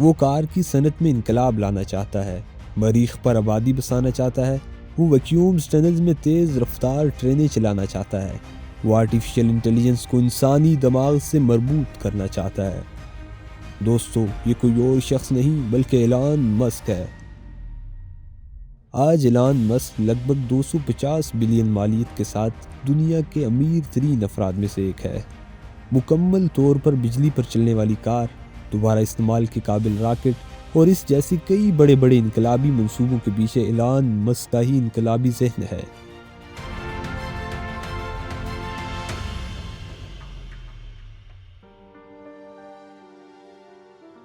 وہ کار کی صنعت میں انقلاب لانا چاہتا ہے، مریخ پر آبادی بسانا چاہتا ہے، وہ ویکیومز ٹنلز میں تیز رفتار ٹرینیں چلانا چاہتا ہے، وہ آرٹیفیشل انٹیلیجنس کو انسانی دماغ سے مربوط کرنا چاہتا ہے۔ دوستو، یہ کوئی اور شخص نہیں بلکہ ایلان مسک ہے۔ آج ایلان مسک لگ بھگ 250 بلین مالیت کے ساتھ دنیا کے امیر ترین افراد میں سے ایک ہے۔ مکمل طور پر بجلی پر چلنے والی کار، دوبارہ استعمال کے قابل راکٹ اور اس جیسے کئی بڑے بڑے انقلابی منصوبوں کے پیچھے ایلان مسک کا ہی انقلابی ذہن ہے۔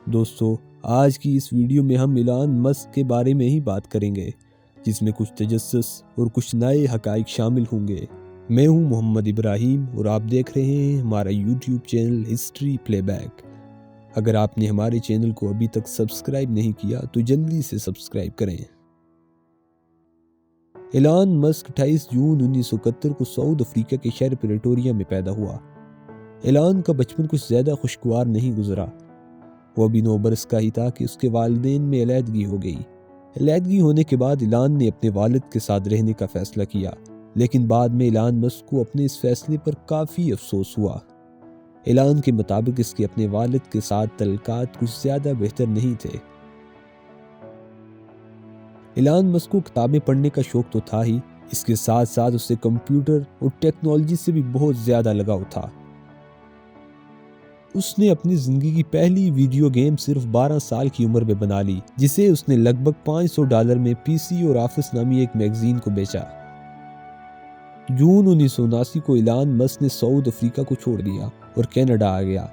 دوستو، آج کی اس ویڈیو میں ہم ایلان مسک کے بارے میں ہی بات کریں گے، جس میں کچھ تجسس اور کچھ نئے حقائق شامل ہوں گے۔ میں ہوں محمد ابراہیم اور آپ دیکھ رہے ہیں ہمارا یوٹیوب چینل ہسٹری پلے بیک۔ اگر آپ نے ہمارے چینل کو ابھی تک سبسکرائب نہیں کیا تو جلدی سے سبسکرائب کریں۔ ایلان مسک 28 جون 1971 کو ساؤتھ افریقہ کے شہر پریٹوریا میں پیدا ہوا۔ ایلان کا بچپن کچھ زیادہ خوشگوار نہیں گزرا۔ وہ ابھی 9 برس کا ہی تھا کہ اس کے والدین میں علیحدگی ہو گئی۔ علیحدگی ہونے کے بعد ایلان نے اپنے والد کے ساتھ رہنے کا فیصلہ کیا، لیکن بعد میں ایلان مسک کو اپنے اس فیصلے پر کافی افسوس ہوا۔ ایلان کے مطابق اس کے اپنے والد کے ساتھ تعلقات کچھ زیادہ بہتر نہیں تھے۔ ایلان مسک کو کتابیں پڑھنے کا شوق تو تھا ہی، اس کے ساتھ ساتھ اسے کمپیوٹر اور ٹیکنالوجی سے بھی بہت زیادہ لگاؤ تھا۔ اس نے اپنی زندگی کی پہلی ویڈیو گیم صرف 12 سال کی عمر میں بنا لی، جسے اس نے لگ بھگ $500 میں پی سی اور آفس نامی ایک میگزین کو بیچا۔ جون 1979 کو ایلان مسک نے ساؤتھ افریقہ کو چھوڑ دیا اور کینیڈا آ گیا۔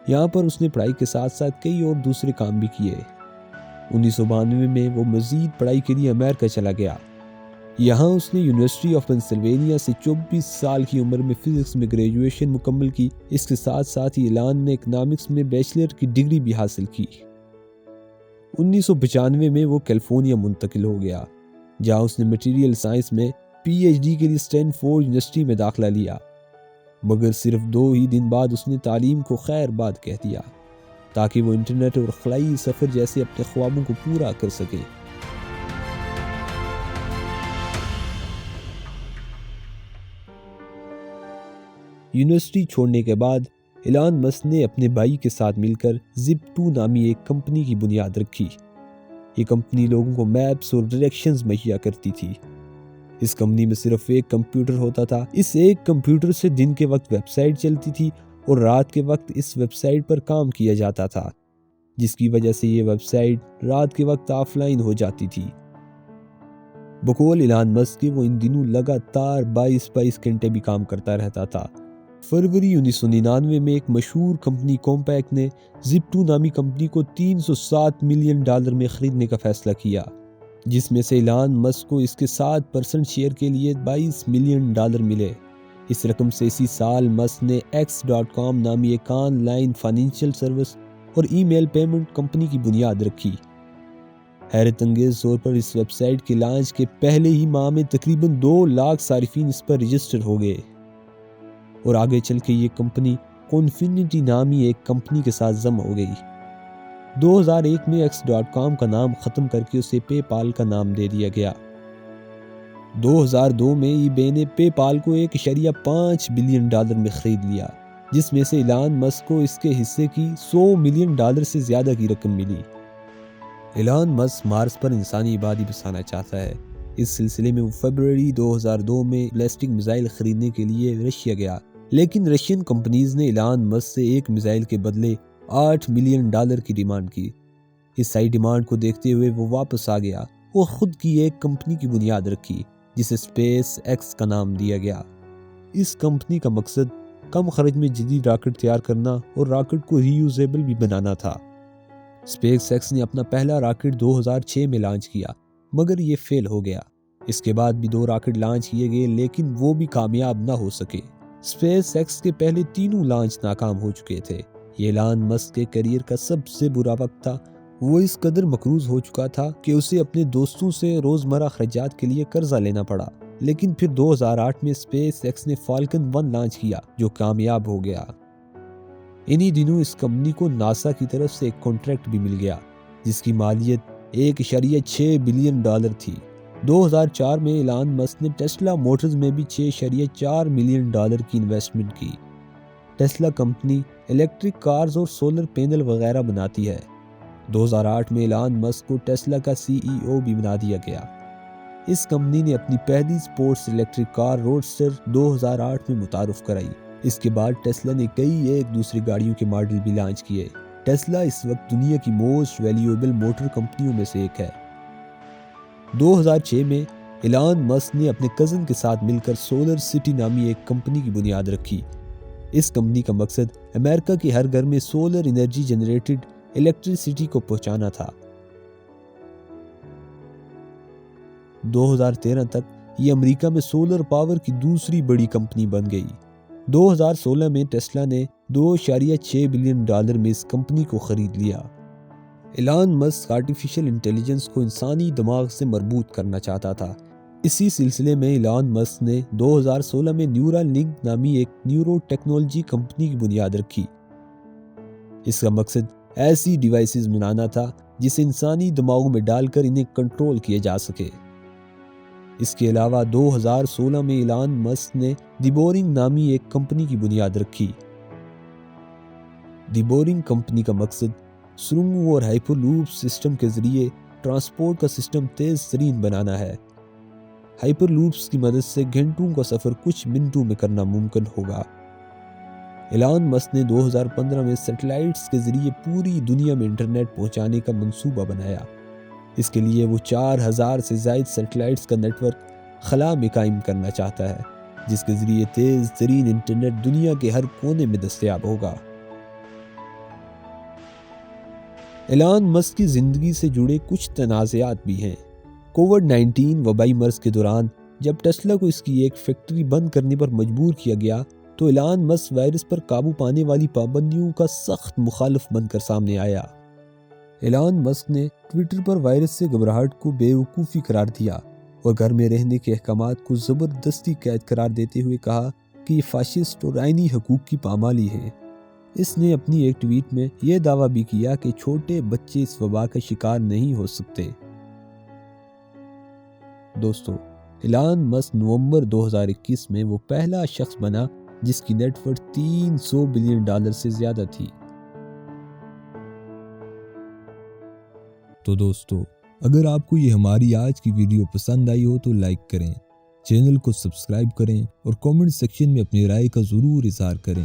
یہاں پر اس نے پڑھائی کے ساتھ ساتھ کئی اور دوسرے کام بھی کیے۔ 1992 میں وہ مزید پڑھائی کے لیے امریکہ چلا گیا۔ یہاں اس نے یونیورسٹی آف پینسلوینیا سے 24 سال کی عمر میں فزکس میں گریجویشن مکمل کی۔ اس کے ساتھ ساتھ ہی ایلان نے اکنامکس میں بیچلر کی ڈگری بھی حاصل کی۔ 1995 میں وہ کیلیفورنیا منتقل ہو گیا، جہاں اس نے مٹیریل سائنس میں پی ایچ ڈی کے لیے اسٹینفورڈ یونیورسٹی میں داخلہ لیا، مگر صرف 2 ہی دن بعد اس نے تعلیم کو خیر باد کہہ دیا تاکہ وہ انٹرنیٹ اور خلائی سفر جیسے اپنے خوابوں کو پورا کر سکے۔ یونیورسٹی چھوڑنے کے بعد ایلان مسک نے اپنے بھائی کے ساتھ مل کر زپ2 نامی ایک کمپنی کی بنیاد رکھی۔ یہ کمپنی لوگوں کو میپس اور ڈائریکشنز مہیا کرتی تھی۔ اس کمپنی میں صرف ایک کمپیوٹر ہوتا تھا۔ اس ایک کمپیوٹر سے دن کے وقت ویب سائٹ چلتی تھی اور رات کے وقت اس ویب سائٹ پر کام کیا جاتا تھا، جس کی وجہ سے یہ ویب سائٹ رات کے وقت آف لائن ہو جاتی تھی۔ بقول ایلان مسک کے وہ ان دنوں لگاتار 22 گھنٹے بھی کام کرتا رہتا تھا۔ فروری 1999 میں ایک مشہور کمپنی کمپیک نے زپ2 نامی کمپنی کو $307 ملین میں خریدنے کا فیصلہ کیا، جس میں سے ایلان مسک کو اس کے 7% شیئر کے لیے $22 ملین ملے۔ اس رقم سے اسی سال مسک نے X.com نامی ایک آن لائن فائنینشیل سروس اور ای میل پیمنٹ کمپنی کی بنیاد رکھی۔ حیرت انگیز طور پر اس ویب سائٹ کے لانچ کے پہلے ہی ماہ میں تقریباً 2 لاکھ صارفین اس پر رجسٹر ہو گئے، اور آگے چل کے یہ کمپنی کونفینٹی نامی ایک کمپنی کے ساتھ ضم ہو گئی۔ 2001 میں X.com کا نام ختم کر کے اسے پے پال کا نام دے دیا گیا۔ 2002 میں ای بے نے پے پال کو $1.5 بلین میں خرید لیا، جس میں سے ایلان مسک کو اس کے حصے کی $100 ملین سے زیادہ کی رقم ملی۔ ایلان مسک مارس پر انسانی آبادی بسانا چاہتا ہے۔ اس سلسلے میں وہ فروری 2002 میں بیلسٹک میزائل خریدنے کے لیے رشیا گیا، لیکن رشین کمپنیز نے ایلان مسک سے ایک میزائل کے بدلے $8 ملین کی ڈیمانڈ کی۔ اس ہائی ڈیمانڈ کو دیکھتے ہوئے وہ واپس آ گیا اور خود کی ایک کمپنی کی بنیاد رکھی، جسے اسپیس ایکس کا نام دیا گیا۔ اس کمپنی کا مقصد کم خرچ میں جدید راکٹ تیار کرنا اور راکٹ کو ری یوزیبل بھی بنانا تھا۔ اسپیس ایکس نے اپنا پہلا راکٹ 2006 میں لانچ کیا، مگر یہ فیل ہو گیا۔ اس کے بعد بھی 2 راکٹ لانچ کیے گئے، لیکن وہ بھی کامیاب نہ ہو سکے۔ اسپیس ایکس کے پہلے 3 لانچ ناکام ہو چکے تھے۔ یہ ایلان مسک کے کیریئر کا سب سے برا وقت تھا۔ وہ اس قدر مقروض ہو چکا تھا کہ اسے اپنے دوستوں سے روزمرہ خرچات کے لیے قرضہ لینا پڑا، لیکن پھر 2008 میں اسپیس ایکس نے فالکن 1 لانچ کیا جو کامیاب ہو گیا۔ انہی دنوں اس کمپنی کو ناسا کی طرف سے ایک کانٹریکٹ بھی مل گیا جس کی مالیت $1.6 بلین تھی۔ 2004 میں ایلان مسک نے ٹیسلا موٹرز میں بھی $6.4 ملین کی انویسٹمنٹ کی۔ ٹیسلا کمپنی الیکٹرک کارز اور سولر پینل وغیرہ بناتی ہے۔ 2008 میں ایلان مسک کو ٹیسلا کا CEO بھی بنا دیا گیا۔ اس کمپنی نے اپنی پہلی سپورٹس الیکٹرک کار روڈسٹر 2008 میں متعارف کرائی۔ اس کے بعد ٹیسلا نے کئی ایک دوسری گاڑیوں کے ماڈل بھی لانچ کیے۔ ٹیسلا اس وقت دنیا کی موسٹ ویلیویبل موٹر کمپنیوں میں سے ایک ہے۔ 2006 میں ایلان مسک نے اپنے کزن کے ساتھ مل کر سولر سٹی نامی ایک کمپنی کی بنیاد رکھی۔ اس کمپنی کا مقصد امریکہ کے ہر گھر میں سولر انرجی جنریٹڈ الیکٹریسٹی کو پہنچانا تھا۔ 2013 تک یہ امریکہ میں سولر پاور کی دوسری بڑی کمپنی بن گئی۔ 2016 میں ٹیسلا نے $2.6 بلین میں اس کمپنی کو خرید لیا۔ ایلان مسک آرٹیفیشل انٹیلیجنس کو انسانی دماغ سے مربوط کرنا چاہتا تھا۔ اسی سلسلے میں ایلان مسک نے 2016 میں نیورا لنک نامی ایک نیورو ٹیکنالوجی کمپنی کی بنیاد رکھی۔ اس کا مقصد ایسی ڈیوائسز بنانا تھا جسے انسانی دماغوں میں ڈال کر انہیں کنٹرول کیا جا سکے۔ اس کے علاوہ 2016 میں ایلان مسک نے دی بورنگ نامی ایک کمپنی کی بنیاد رکھی۔ دی بورنگ کمپنی کا مقصد سرنگوں اور ہائپر لوپ سسٹم کے ذریعے ٹرانسپورٹ کا سسٹم تیز ترین بنانا ہے۔ ہائپر لوپس کی مدد سے گھنٹوں کا سفر کچھ منٹوں میں کرنا ممکن ہوگا۔ ایلان مسک نے 2015 میں سیٹلائٹس کے ذریعے پوری دنیا میں انٹرنیٹ پہنچانے کا منصوبہ بنایا۔ اس کے لیے وہ 4000 سے زائد سیٹلائٹس کا نیٹ ورک خلا میں قائم کرنا چاہتا ہے جس کے ذریعے تیز ترین انٹرنیٹ دنیا کے ہر کونے میں دستیاب ہوگا۔ ایلان مسک کی زندگی سے جڑے کچھ تنازعات بھی ہیں۔ کووڈ-19 وبائی مرض کے دوران جب ٹیسلا کو اس کی ایک فیکٹری بند کرنے پر مجبور کیا گیا تو ایلان مسک وائرس پر قابو پانے والی پابندیوں کا سخت مخالف بن کر سامنے آیا۔ ایلان مسک نے ٹویٹر پر وائرس سے گھبراہٹ کو بیوقوفی قرار دیا اور گھر میں رہنے کے احکامات کو زبردستی قید قرار دیتے ہوئے کہا کہ یہ فاشسٹ اور آئینی حقوق کی پامالی ہے۔ اس نے اپنی ایک ٹویٹ میں یہ دعویٰ بھی کیا کہ چھوٹے بچے اس وبا کا شکار نہیں ہو سکتے۔ دوستو، ایلان مسک نومبر 2021 میں وہ پہلا شخص بنا جس کی نیٹ ورتھ $300 بلین سے زیادہ تھی۔ تو دوستو، اگر آپ کو یہ ہماری آج کی ویڈیو پسند آئی ہو تو لائک کریں، چینل کو سبسکرائب کریں اور کامنٹ سیکشن میں اپنی رائے کا ضرور اظہار کریں۔